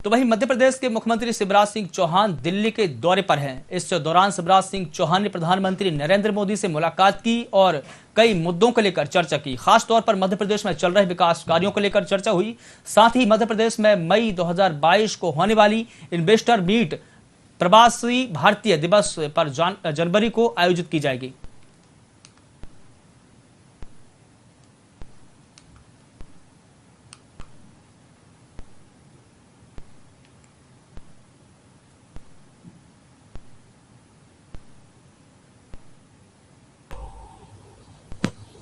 तो वहीं मध्य प्रदेश के मुख्यमंत्री शिवराज सिंह चौहान दिल्ली के दौरे पर हैं। इस दौरान शिवराज सिंह चौहान ने प्रधानमंत्री नरेंद्र मोदी से मुलाकात की और कई मुद्दों को लेकर चर्चा की। खासतौर पर मध्य प्रदेश में चल रहे विकास कार्यों को लेकर चर्चा हुई। साथ ही मध्य प्रदेश में मई 2022 को होने वाली इन्वेस्टर मीट प्रवासी भारतीय दिवस पर जनवरी को आयोजित की जाएगी।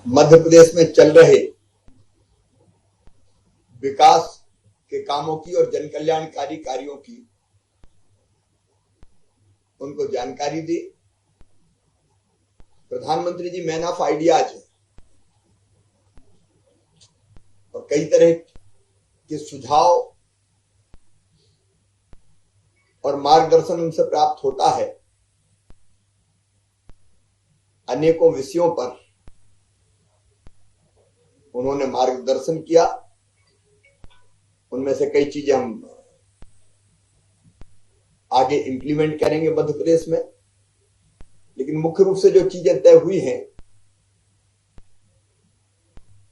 मध्य प्रदेश में चल रहे विकास के कामों की और जन कल्याणकारी कार्यों की उनको जानकारी दी। प्रधानमंत्री जी मैन ऑफ आइडियाज है और कई तरह के सुझाव और मार्गदर्शन उनसे प्राप्त होता है। अनेकों विषयों पर उन्होंने मार्गदर्शन किया। उनमें से कई चीजें हम आगे इंप्लीमेंट करेंगे मध्य प्रदेश में, लेकिन मुख्य रूप से जो चीजें तय हुई हैं,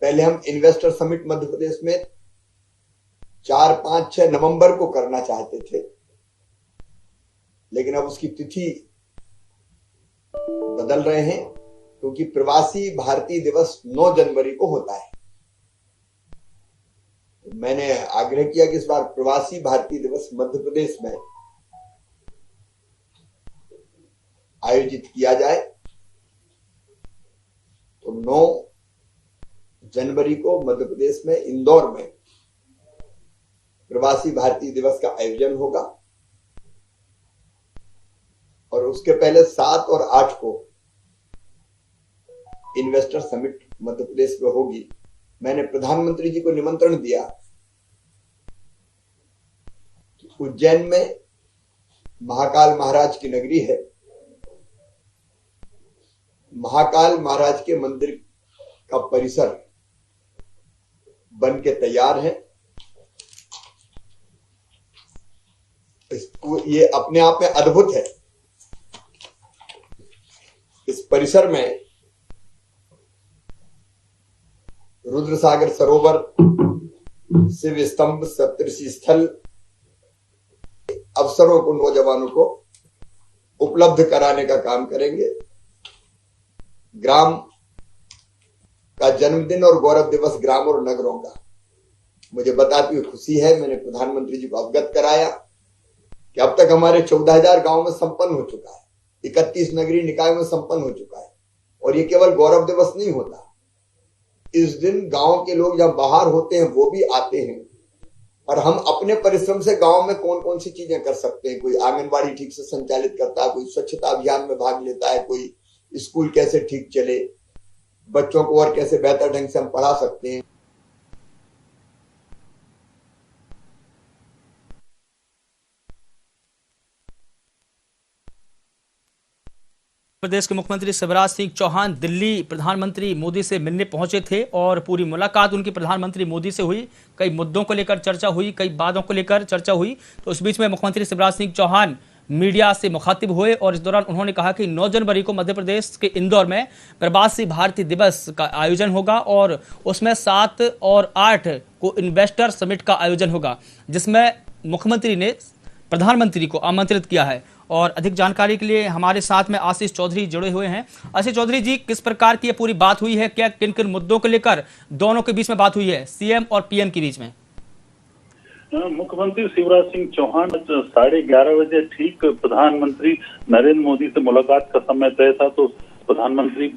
पहले हम इन्वेस्टर समिट मध्य प्रदेश में 4, 5, 6 नवंबर को करना चाहते थे, लेकिन अब उसकी तिथि बदल रहे हैं क्योंकि प्रवासी भारतीय दिवस 9 जनवरी को होता है। मैंने आग्रह किया कि इस बार प्रवासी भारतीय दिवस मध्य प्रदेश में आयोजित किया जाए। तो 9 जनवरी को मध्य प्रदेश में इंदौर में प्रवासी भारतीय दिवस का आयोजन होगा और उसके पहले 7 और 8 को इन्वेस्टर समिट मध्य प्रदेश में होगी। मैंने प्रधानमंत्री जी को निमंत्रण दिया कि उज्जैन में महाकाल महाराज की नगरी है। महाकाल महाराज के मंदिर का परिसर बन के तैयार है। ये अपने आप में अद्भुत है। इस परिसर में रुद्रसागर सरोवर, शिव स्तंभ, सप्तऋषि स्थल अवसरों को नौजवानों को उपलब्ध कराने का काम करेंगे। ग्राम का जन्मदिन और गौरव दिवस ग्राम और नगरों का मुझे बताती हुई खुशी है। मैंने प्रधानमंत्री जी को अवगत कराया कि अब तक हमारे 14,000 गांव में संपन्न हो चुका है, 31 नगरीय निकाय में संपन्न हो चुका है। और ये केवल गौरव दिवस नहीं होता, इस दिन गांव के लोग जब बाहर होते हैं वो भी आते हैं और हम अपने परिश्रम से गांव में कौन कौन सी चीजें कर सकते हैं। कोई आंगनबाड़ी ठीक से संचालित करता है, कोई स्वच्छता अभियान में भाग लेता है, कोई स्कूल कैसे ठीक चले, बच्चों को और कैसे बेहतर ढंग से हम पढ़ा सकते हैं। प्रदेश के मुख्यमंत्री शिवराज सिंह चौहान दिल्ली प्रधानमंत्री मोदी से मिलने पहुंचे थे और पूरी मुलाकात उनकी प्रधानमंत्री मोदी से हुई। कई मुद्दों को लेकर चर्चा हुई, कई बातों को लेकर चर्चा हुई। तो इस बीच में मुख्यमंत्री शिवराज सिंह चौहान मीडिया से मुखातिब हुए और इस दौरान उन्होंने कहा कि 9 जनवरी को मध्य प्रदेश के इंदौर में प्रवासी भारतीय दिवस का आयोजन होगा और उसमें 7 और 8 को इन्वेस्टर समिट का आयोजन होगा, जिसमें मुख्यमंत्री ने प्रधानमंत्री को आमंत्रित किया है। और अधिक जानकारी के लिए हमारे साथ में आशीष चौधरी जुड़े हुए हैं। आशीष चौधरी जी, किस प्रकार की ये पूरी बात हुई है, क्या किन किन मुद्दों को लेकर दोनों के बीच में बात हुई है, सीएम और पीएम के बीच में? मुख्यमंत्री शिवराज सिंह चौहान 11:30 बजे ठीक प्रधानमंत्री नरेंद्र मोदी से मुलाकात का समय तय था, तो प्रधानमंत्री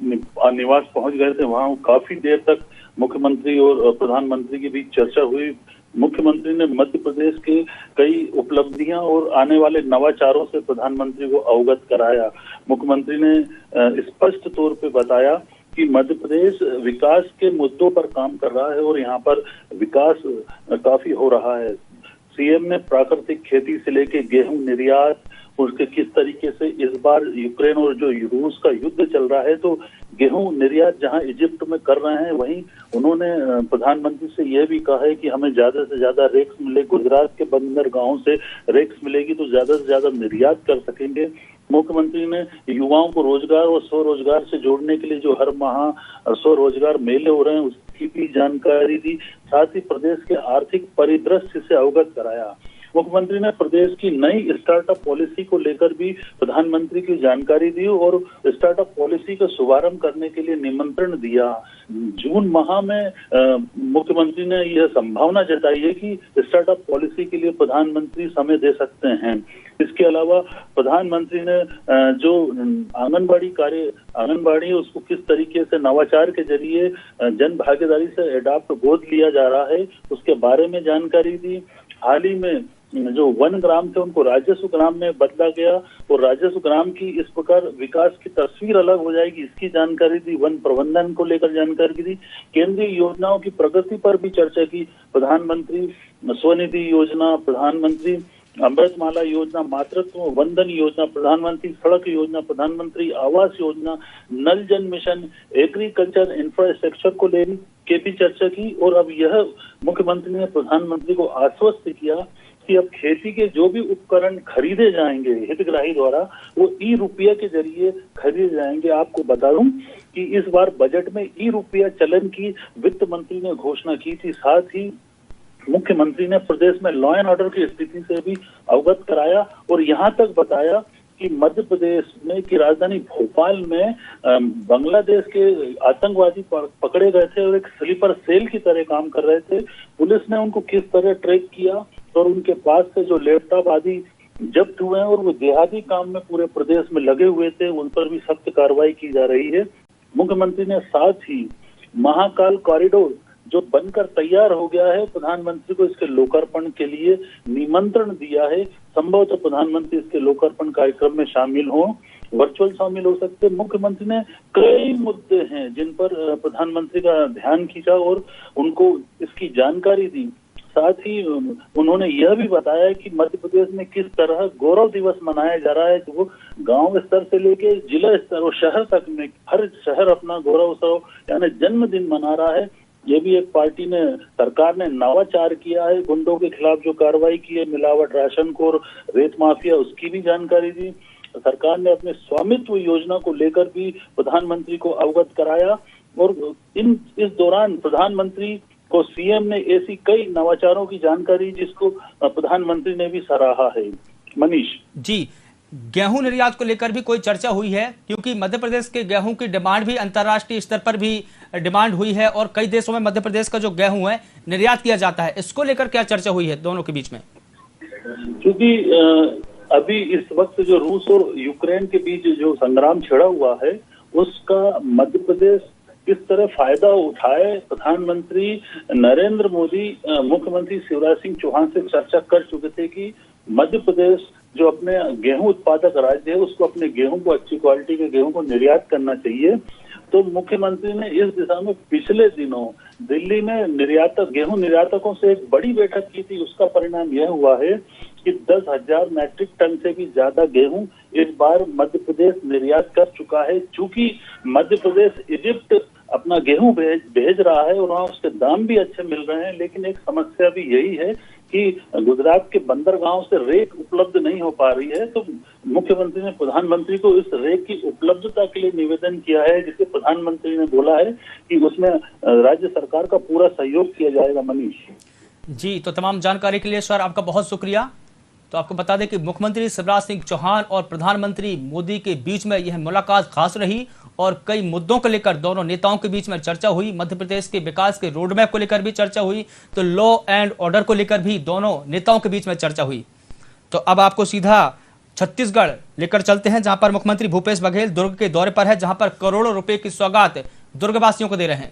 निवास पहुंच गए थे। वहां काफी देर तक मुख्यमंत्री और प्रधानमंत्री के बीच चर्चा हुई। मुख्यमंत्री ने मध्य प्रदेश के कई उपलब्धियां और आने वाले नवाचारों से प्रधानमंत्री को अवगत कराया। मुख्यमंत्री ने स्पष्ट तौर पे बताया कि मध्य प्रदेश विकास के मुद्दों पर काम कर रहा है और यहाँ पर विकास काफी हो रहा है। सीएम ने प्राकृतिक खेती से लेकर गेहूं निर्यात उसके किस तरीके से इस बार यूक्रेन और जो रूस का युद्ध चल रहा है तो गेहूं निर्यात जहां इजिप्ट में कर रहे हैं, वहीं उन्होंने प्रधानमंत्री से यह भी कहा है कि हमें ज्यादा से ज्यादा रेक्स मिले, गुजरात के बंदरगाहों से रेक्स मिलेगी तो ज्यादा से ज्यादा निर्यात कर सकेंगे। मुख्यमंत्री ने युवाओं को रोजगार और स्वरोजगार से जोड़ने के लिए जो हर माह स्वरोजगार मेले हो रहे हैं उसकी भी जानकारी दी, साथ ही प्रदेश के आर्थिक परिदृश्य से अवगत कराया। मुख्यमंत्री ने प्रदेश की नई स्टार्टअप पॉलिसी को लेकर भी प्रधानमंत्री की जानकारी दी और स्टार्टअप पॉलिसी का शुभारंभ करने के लिए निमंत्रण दिया। जून माह में मुख्यमंत्री ने यह संभावना जताई है कि स्टार्टअप पॉलिसी के लिए प्रधानमंत्री समय दे सकते हैं। इसके अलावा प्रधानमंत्री ने जो आंगनबाड़ी उसको किस तरीके से नवाचार के जरिए जन भागीदारी से एडॉप्ट गोद लिया जा रहा है उसके बारे में जानकारी दी। हाल ही में जो वन ग्राम थे उनको राजस्व ग्राम में बदला गया और राजस्व ग्राम की इस प्रकार विकास की तस्वीर अलग हो जाएगी, इसकी जानकारी दी। वन प्रबंधन को लेकर जानकारी दी। केंद्रीय योजनाओं की प्रगति पर भी चर्चा की। प्रधानमंत्री स्वनिधि योजना, प्रधानमंत्री अमृतमाला योजना, मातृत्व वंदन योजना, प्रधानमंत्री सड़क योजना, प्रधानमंत्री आवास योजना, नल जल मिशन, एग्रीकल्चर इंफ्रास्ट्रक्चर को लेकर के भी चर्चा की। और अब यह मुख्यमंत्री ने प्रधानमंत्री को आश्वस्त किया कि अब खेती के जो भी उपकरण खरीदे जाएंगे हितग्राही द्वारा वो ई रुपया के जरिए खरीदे जाएंगे। आपको बता दूं कि इस बार बजट में ई रुपया चलन की वित्त मंत्री ने घोषणा की थी। साथ ही मुख्यमंत्री ने प्रदेश में लॉ एंड ऑर्डर की स्थिति से भी अवगत कराया और यहां तक बताया कि मध्य प्रदेश में की राजधानी भोपाल में बांग्लादेश के आतंकवादी पकड़े गए थे और एक स्लीपर सेल की तरह काम कर रहे थे। पुलिस ने उनको किस तरह ट्रैक किया और उनके पास से जो लैपटॉप आदि जब्त हुए हैं और वो देहाती काम में पूरे प्रदेश में लगे हुए थे, उन पर भी सख्त कार्रवाई की जा रही है। मुख्यमंत्री ने साथ ही महाकाल कॉरिडोर जो बनकर तैयार हो गया है, प्रधानमंत्री को इसके लोकार्पण के लिए निमंत्रण दिया है। संभवतः प्रधानमंत्री इसके लोकार्पण कार्यक्रम में शामिल हो, वर्चुअल शामिल हो सकते। मुख्यमंत्री ने कई मुद्दे हैं जिन पर प्रधानमंत्री का ध्यान खींचा और उनको इसकी जानकारी दी। साथ ही उन्होंने यह भी बताया कि मध्य प्रदेश में किस तरह गौरव दिवस मनाया जा रहा है, तो वो गांव स्तर से लेके जिला स्तर और शहर तक में हर शहर अपना गौरव उत्सव यानी जन्मदिन मना रहा है। ये भी एक पार्टी ने सरकार ने नवाचार किया है। गुंडों के खिलाफ जो कार्रवाई की है, मिलावट राशन को और रेत माफिया, उसकी भी जानकारी दी। सरकार ने अपने स्वामित्व योजना को लेकर भी प्रधानमंत्री को अवगत कराया और इस दौरान प्रधानमंत्री को सीएम ने ऐसी कई नवाचारों की जानकारी जिसको प्रधानमंत्री ने भी सराहा है। मनीष जी, गेहूं निर्यात को लेकर भी कोई चर्चा हुई है, क्योंकि मध्य प्रदेश के गेहूं की डिमांड भी अंतर्राष्ट्रीय स्तर पर भी डिमांड हुई है और कई देशों में मध्य प्रदेश का जो गेहूं है निर्यात किया जाता है। इसको लेकर क्या चर्चा हुई है दोनों के बीच में? क्योंकि अभी इस वक्त जो रूस और यूक्रेन के बीच जो संग्राम छिड़ा हुआ है उसका मध्य प्रदेश किस तरह फायदा उठाए, प्रधानमंत्री नरेंद्र मोदी मुख्यमंत्री शिवराज सिंह चौहान से चर्चा कर चुके थे कि मध्य प्रदेश जो अपने गेहूं उत्पादक राज्य है उसको अपने गेहूं को, अच्छी क्वालिटी के गेहूं को निर्यात करना चाहिए। तो मुख्यमंत्री ने इस दिशा में पिछले दिनों दिल्ली में गेहूं निर्यातकों से एक बड़ी बैठक की थी। उसका परिणाम यह हुआ है कि 10,000 मैट्रिक टन से भी ज्यादा गेहूं इस बार मध्य प्रदेश निर्यात कर चुका है। चूंकि मध्य प्रदेश इजिप्ट अपना गेहूं भेज रहा है और वहाँ उसके दाम भी अच्छे मिल रहे हैं, लेकिन एक समस्या भी यही है कि गुजरात के बंदरगाहों से रेक उपलब्ध नहीं हो पा रही है। तो मुख्यमंत्री ने प्रधानमंत्री को इस रेक की उपलब्धता के लिए निवेदन किया है, जिसे प्रधानमंत्री ने बोला है कि उसमें राज्य सरकार का पूरा सहयोग किया जाएगा। मनीष जी, तो तमाम जानकारी के लिए सर आपका बहुत शुक्रिया। तो आपको बता दें कि मुख्यमंत्री शिवराज सिंह चौहान और प्रधानमंत्री मोदी के बीच में यह मुलाकात खास रही और कई मुद्दों को लेकर दोनों नेताओं के बीच में चर्चा हुई। मध्य प्रदेश के विकास के रोडमैप को लेकर भी चर्चा हुई, तो लॉ एंड ऑर्डर को लेकर भी दोनों नेताओं के बीच में चर्चा हुई। तो अब आपको सीधा छत्तीसगढ़ लेकर चलते हैं, जहां पर मुख्यमंत्री भूपेश बघेल दुर्ग के दौरे पर है, जहां पर करोड़ों रुपए की सौगात दुर्गवासियों को दे रहे हैं।